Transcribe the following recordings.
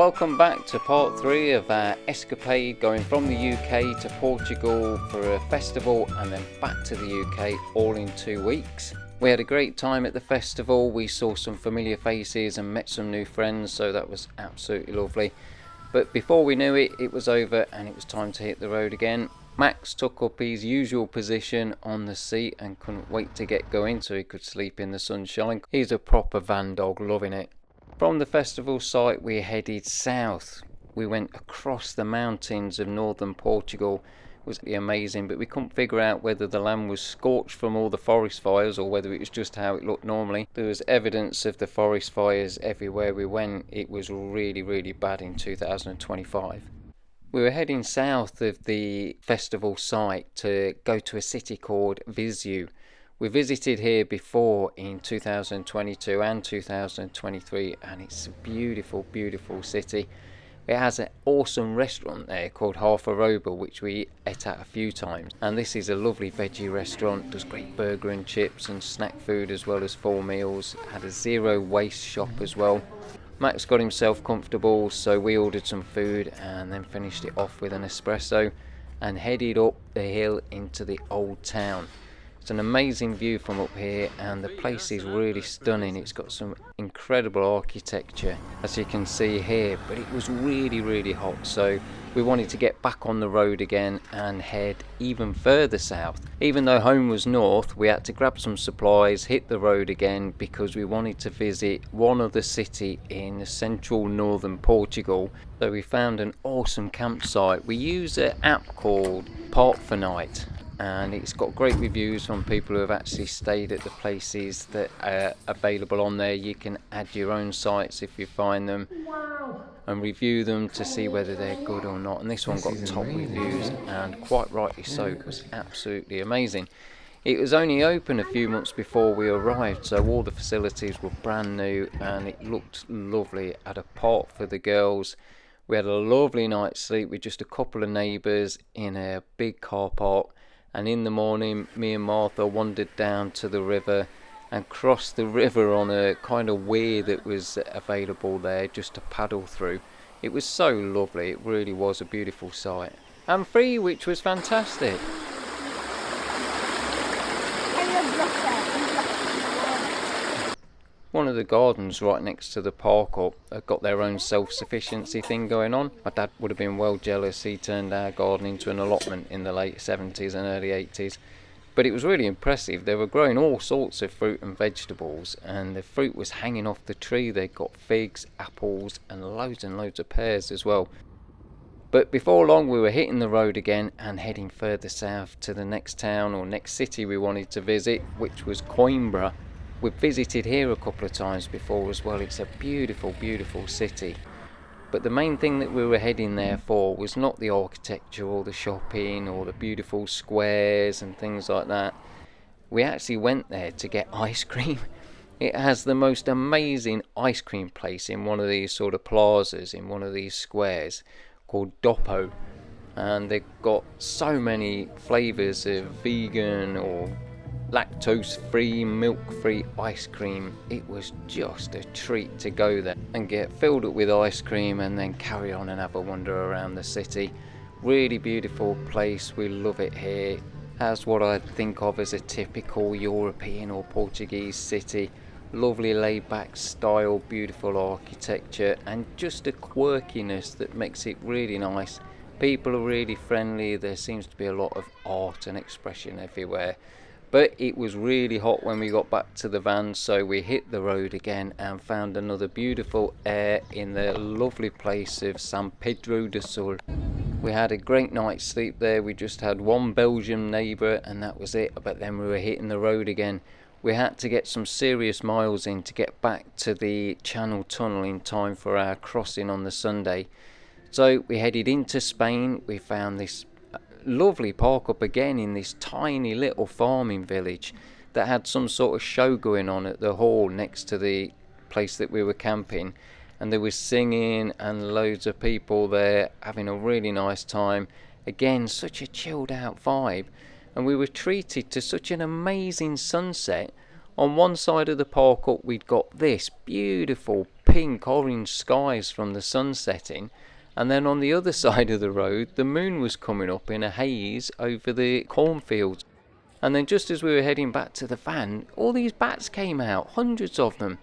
welcome back to part 3 of our escapade going from the UK to Portugal for a festival and then back to the UK all in 2 weeks. We had a great time at the festival, we saw some familiar faces and met some new friends, so that was absolutely lovely. But before we knew it, it was over and it was time to hit the road again. Max took up his usual position on the seat and couldn't wait to get going so he could sleep in the sunshine. He's a proper van dog, loving it. From the festival site we headed south. We went across the mountains of northern Portugal. It was amazing, but we couldn't figure out whether the land was scorched from all the forest fires or whether it was just how it looked normally. There was evidence of the forest fires everywhere we went. It was really bad in 2025. We were heading south of the festival site to go to a city called Viseu. We visited here before in 2022 and 2023 and it's a beautiful city. It has an awesome restaurant there called Half a Roba, which we ate at a few times, and this is a lovely veggie restaurant, does great burger and chips and snack food as well as full meals. Had a zero waste shop as well. Max got himself comfortable, so we ordered some food and then finished it off with an espresso and headed up the hill into the old town. It's an amazing view from up here and the place is really stunning. It's got some incredible architecture as you can see here, but it was really hot, so we wanted to get back on the road again and head even further south. Even though home was north, we had to grab some supplies, hit the road again because we wanted to visit one other city in central northern Portugal. So we found an awesome campsite. We use an app called Park for Night, and it's got great reviews from people who have actually stayed at the places that are available on there. You can add your own sites if you find them and review them to see whether they're good or not, and this one got top reviews and quite rightly so. It was absolutely amazing. It was only open a few months before we arrived, so all the facilities were brand new and it looked lovely. Had a park for the girls. We had a lovely night's sleep with just a couple of neighbours in a big car park. And in the morning, me and Martha wandered down to the river and crossed the river on a kind of weir that was available there just to paddle through. It was so lovely, it really was a beautiful sight. And free, which was fantastic. One of the gardens right next to the park up got their own self-sufficiency thing going on. My dad would have been well jealous. He turned our garden into an allotment in the late 70s and early 80s. But it was really impressive. They were growing all sorts of fruit and vegetables, and the fruit was hanging off the tree. They got figs, apples and loads of pears as well. But before long we were hitting the road again and heading further south to the next town or next city we wanted to visit, which was Coimbra. We've visited here a couple of times before as well. It's a beautiful city. But the main thing that we were heading there for was not the architecture or the shopping or the beautiful squares and things like that. We actually went there to get ice cream. It has the most amazing ice cream place in one of these sort of plazas in one of these squares called Dopo. And they've got so many flavours of vegan or lactose-free, milk-free ice cream. It was just a treat to go there and get filled up with ice cream and then carry on and have a wander around the city. Really beautiful place, we love it here. Has what I think of as a typical European or Portuguese city. Lovely laid-back style, beautiful architecture and just a quirkiness that makes it really nice. People are really friendly, there seems to be a lot of art and expression everywhere. But it was really hot when we got back to the van, so we hit the road again and found another beautiful air in the lovely place of San Pedro do Sul. We had a great night's sleep there. We just had one Belgian neighbour and that was it, but then we were hitting the road again. We had to get some serious miles in to get back to the Channel Tunnel in time for our crossing on the Sunday. So we headed into Spain. We found this lovely park up again in this tiny little farming village that had some sort of show going on at the hall next to the place that we were camping, and there was singing and loads of people there having a really nice time. Again, such a chilled out vibe, and we were treated to such an amazing sunset. On one side of the park up we'd got this beautiful pink orange skies from the sun setting, and then on the other side of the road the moon was coming up in a haze over the cornfields. And then just as we were heading back to the van, all these bats came out, hundreds of them,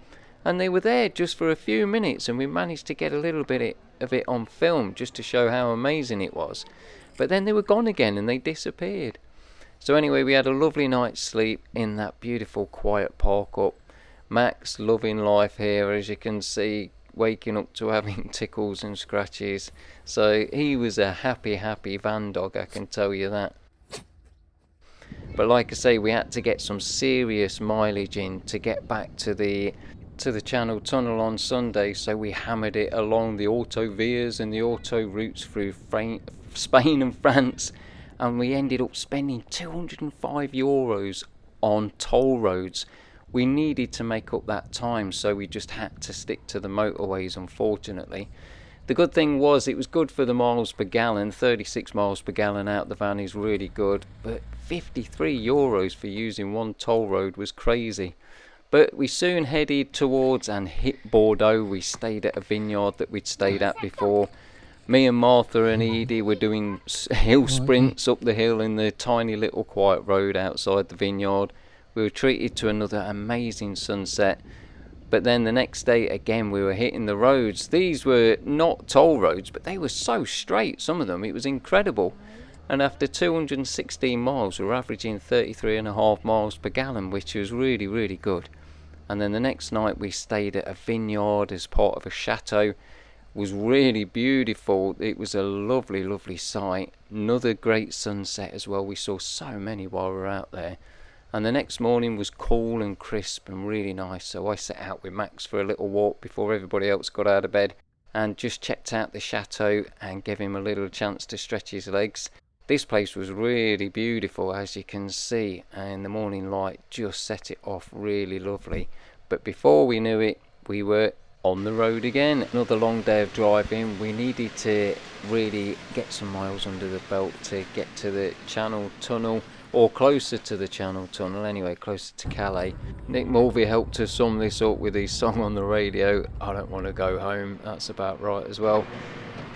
and they were there just for a few minutes, and we managed to get a little bit of it on film just to show how amazing it was. But then they were gone again and they disappeared. So anyway, we had a lovely night's sleep in that beautiful quiet park up. Max loving life here, as you can see, waking up to having tickles and scratches. So he was a happy van dog, I can tell you that. But like I say, we had to get some serious mileage in to get back to the Channel Tunnel on Sunday, so we hammered it along the autovias and the auto routes through Spain and France, and we ended up spending €205 on toll roads. We needed to make up that time, so we just had to stick to the motorways, unfortunately. The good thing was it was good for the miles per gallon. 36 miles per gallon out the van is really good, but €53 for using one toll road was crazy. But we soon headed towards and hit Bordeaux. We stayed at a vineyard that we'd stayed at before. Me and Martha and Edie were doing hill sprints up the hill in the tiny little quiet road outside the vineyard. We were treated to another amazing sunset. But then the next day again we were hitting the roads. These were not toll roads, but they were so straight, some of them, it was incredible. And after 216 miles we were averaging 33.5 miles per gallon, which was really, really good. And then the next night we stayed at a vineyard as part of a chateau. It was really beautiful. It was a lovely, lovely sight. Another great sunset as well. We saw so many while we were out there. And the next morning was cool and crisp and really nice. So I set out with Max for a little walk before everybody else got out of bed, and just checked out the chateau and gave him a little chance to stretch his legs. This place was really beautiful, as you can see, and the morning light just set it off really lovely. But before we knew it, we were on the road again. Another long day of driving. We needed to really get some miles under the belt to get to the Channel Tunnel, or closer to the Channel Tunnel anyway, closer to Calais. Nick Mulvey helped us sum this up with his song on the radio, I Don't Want to Go Home. That's about right as well.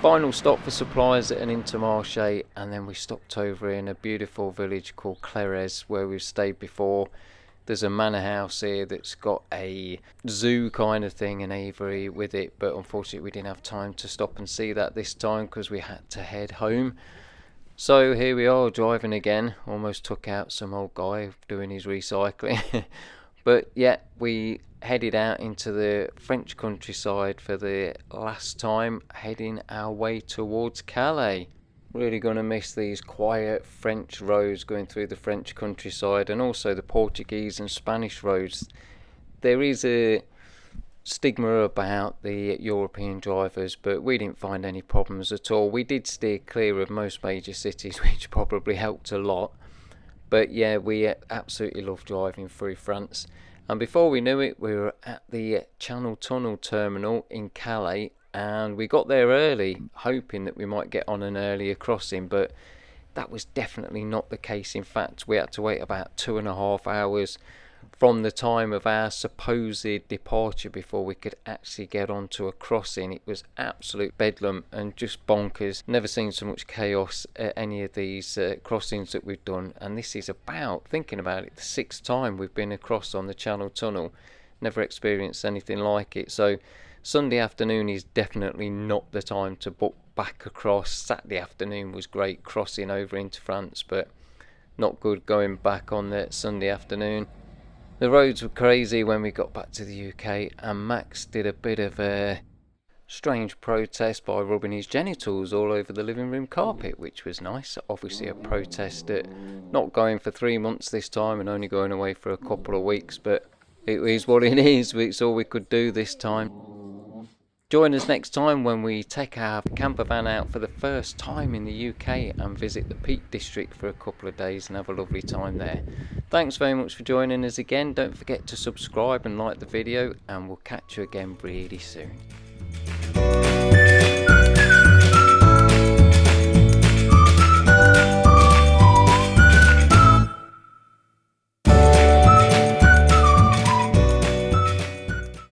Final stop for supplies at an Intermarché, and then we stopped over in a beautiful village called Clerres, where we've stayed before. There's a manor house here that's got a zoo kind of thing, an aviary with it, but unfortunately we didn't have time to stop and see that this time because we had to head home. So here we are driving again. Almost took out some old guy doing his recycling. But yeah, we headed out into the French countryside for the last time, heading our way towards Calais. Really going to miss these quiet French roads going through the French countryside, and also the Portuguese and Spanish roads. There is a stigma about the European drivers, but we didn't find any problems at all. We did steer clear of most major cities, which probably helped a lot. But yeah, we absolutely love driving through France. And before we knew it, we were at the Channel Tunnel terminal in Calais, and we got there early, hoping that we might get on an earlier crossing, but that was definitely not the case. In fact, we had to wait about 2.5 hours from the time of our supposed departure before we could actually get onto a crossing. It was absolute bedlam and just bonkers. Never seen so much chaos at any of these crossings that we've done, and this is about, thinking about it, the 6th time we've been across on the Channel Tunnel. Never experienced anything like it. So Sunday afternoon is definitely not the time to book back across. Saturday afternoon was great crossing over into France, but not good going back on the Sunday afternoon. The roads were crazy when we got back to the UK, and Max did a bit of a strange protest by rubbing his genitals all over the living room carpet, which was nice. Obviously a protest at not going for 3 months this time and only going away for a couple of weeks, but it is what it is. It's all we could do this time. Join us next time when we take our camper van out for the first time in the UK and visit the Peak District for a couple of days and have a lovely time there. Thanks very much for joining us again. Don't forget to subscribe and like the video, and we'll catch you again really soon.